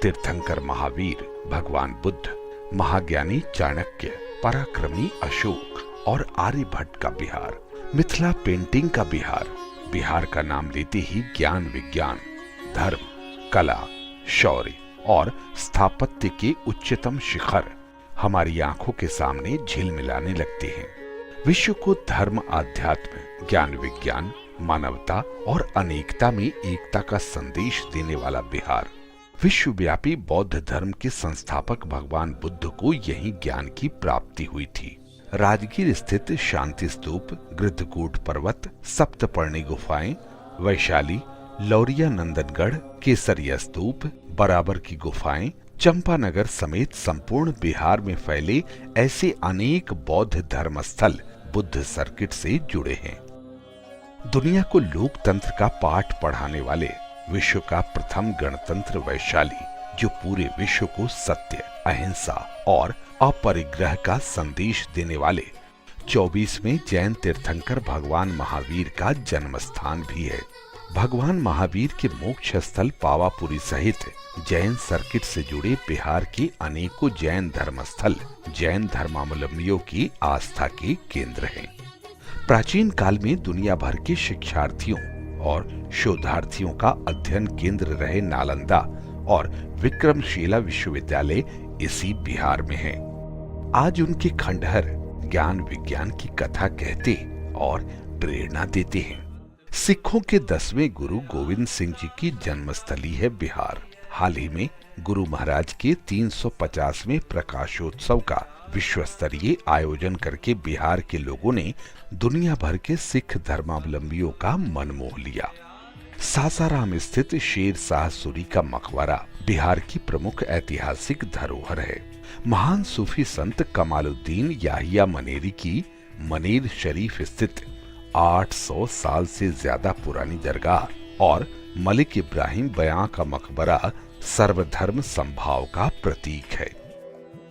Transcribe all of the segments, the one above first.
तीर्थंकर महावीर भगवान बुद्ध, महाज्ञानी चाणक्य, पराक्रमी अशोक और आर्यभट्ट का बिहार, मिथिला पेंटिंग का बिहार। बिहार का नाम लेते ही ज्ञान, विज्ञान, धर्म, कला, शौर्य और स्थापत्य के उच्चतम शिखर हमारी आंखों के सामने झिलमिलाने लगते हैं। विश्व को धर्म, आध्यात्म, ज्ञान, विज्ञान, मानवता और अनेकता में एकता का संदेश देने वाला बिहार। विश्वव्यापी बौद्ध धर्म के संस्थापक भगवान बुद्ध को यही ज्ञान की प्राप्ति हुई थी। राजगीर स्थित शांति स्तूप, गृद्धकूट पर्वत, सप्तपर्णी गुफाएं, वैशाली, लौरिया नंदनगढ़, केसरिया स्तूप, बराबर की गुफाएं, चंपानगर समेत संपूर्ण बिहार में फैले ऐसे अनेक बौद्ध धर्मस्थल बुद्ध सर्किट से जुड़े हैं। दुनिया को लोकतंत्र का पाठ पढ़ाने वाले विश्व का प्रथम गणतंत्र वैशाली, जो पूरे विश्व को सत्य, अहिंसा और अपरिग्रह का संदेश देने वाले 24वें जैन तीर्थंकर भगवान महावीर का जन्म स्थान भी है। भगवान महावीर के मोक्ष स्थल पावापुरी सहित जैन सर्किट से जुड़े बिहार के अनेकों जैन धर्मस्थल जैन धर्मावलंबियों की आस्था के केंद्र हैं। प्राचीन काल में दुनिया भर के शिक्षार्थियों और शोधार्थियों का अध्ययन केंद्र रहे नालंदा और विक्रमशिला विश्वविद्यालय इसी बिहार में है। आज उनके खंडहर ज्ञान, विज्ञान की कथा कहते और प्रेरणा देते हैं। सिखों के 10वें गुरु गोविंद सिंह जी की जन्मस्थली है बिहार। हाल ही में गुरु महाराज के 350वें प्रकाशोत्सव का विश्व स्तरीय आयोजन करके बिहार के लोगों ने दुनिया भर के सिख धर्मावलंबियों का मन मोह लिया। सासाराम स्थित शेर शाह सूरी का मकबरा बिहार की प्रमुख ऐतिहासिक धरोहर है। महान सूफी संत कमालुद्दीन याहिया मनेरी की मनेर शरीफ स्थित 800 साल से ज्यादा पुरानी दरगाह और मलिक इब्राहिम बयां का मकबरा सर्वधर्म संभाव का प्रतीक है।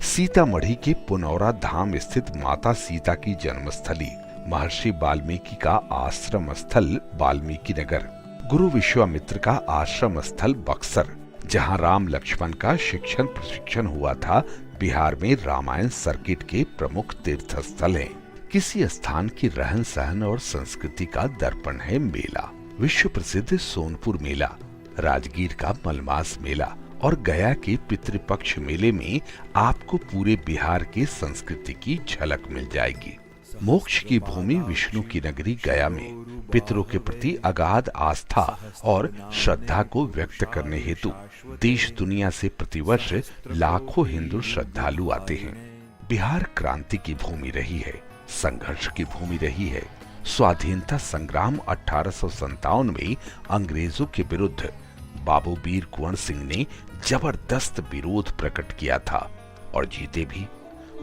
सीतामढ़ी के पुनौरा धाम स्थित माता सीता की जन्मस्थली, महर्षि वाल्मीकि का आश्रम स्थल वाल्मीकि नगर, गुरु विश्वामित्र का आश्रम स्थल बक्सर, जहां राम लक्ष्मण का शिक्षण प्रशिक्षण हुआ था, बिहार में रामायण सर्किट के प्रमुख तीर्थ स्थल हैं। किसी स्थान की रहन सहन और संस्कृति का दर्पण है मेला। विश्व प्रसिद्ध सोनपुर मेला, राजगीर का मलमास मेला और गया के पितृपक्ष मेले में आपको पूरे बिहार के संस्कृति की झलक मिल जाएगी। मोक्ष की भूमि विष्णु की नगरी गया में पितरों के प्रति अगाध आस्था और श्रद्धा को व्यक्त करने हेतु देश दुनिया से प्रतिवर्ष लाखों हिंदू श्रद्धालु आते हैं। बिहार क्रांति की भूमि रही है, संघर्ष की भूमि रही है। स्वाधीनता संग्राम 1857 में अंग्रेजों के विरुद्ध बाबू वीर कुंवर सिंह ने जबरदस्त विरोध प्रकट किया था और जीते भी।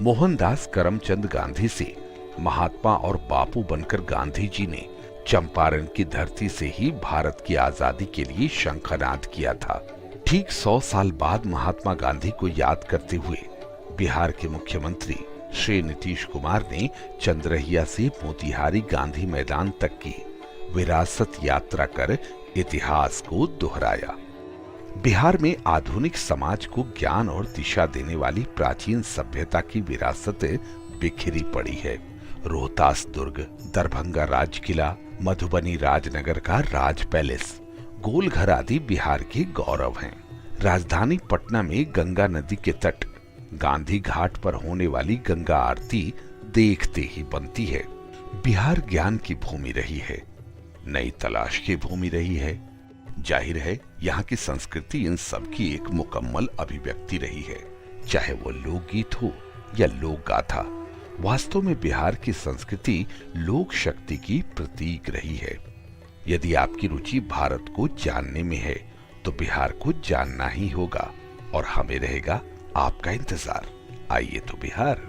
मोहनदास करमचंद गांधी से महात्मा और बापू बनकर गांधी जी ने चंपारण की धरती से ही भारत की आजादी के लिए शंखनाद किया था। ठीक 100 साल बाद महात्मा गांधी को याद करते हुए बिहार के मुख्यमंत्री श्री नीतीश कुमार ने चंद्रहिया से मोतिहारी गांधी मैदान तक की विरासत यात्रा कर इतिहास को दोहराया। बिहार में आधुनिक समाज को ज्ञान और दिशा देने वाली प्राचीन सभ्यता की विरासत बिखरी पड़ी है। रोहतास दुर्ग, दरभंगा राज किला, मधुबनी राजनगर का राज पैलेस, गोलघर आदि बिहार के गौरव हैं। राजधानी पटना में गंगा नदी के तट, गांधी घाट पर होने वाली गंगा आरती देखते ही बनती है। बिहार ज्ञान की भूमि रही है, नई तलाश की भूमि रही है। जाहिर है यहाँ की संस्कृति इन सब की एक मुकम्मल अभिव्यक्ति रही है, चाहे वो लोकगीत हो या लोक गाथा। वास्तव में बिहार की संस्कृति लोक शक्ति की प्रतीक रही है। यदि आपकी रुचि भारत को जानने में है तो बिहार को जानना ही होगा और हमें रहेगा आपका इंतजार। आइए तो बिहार।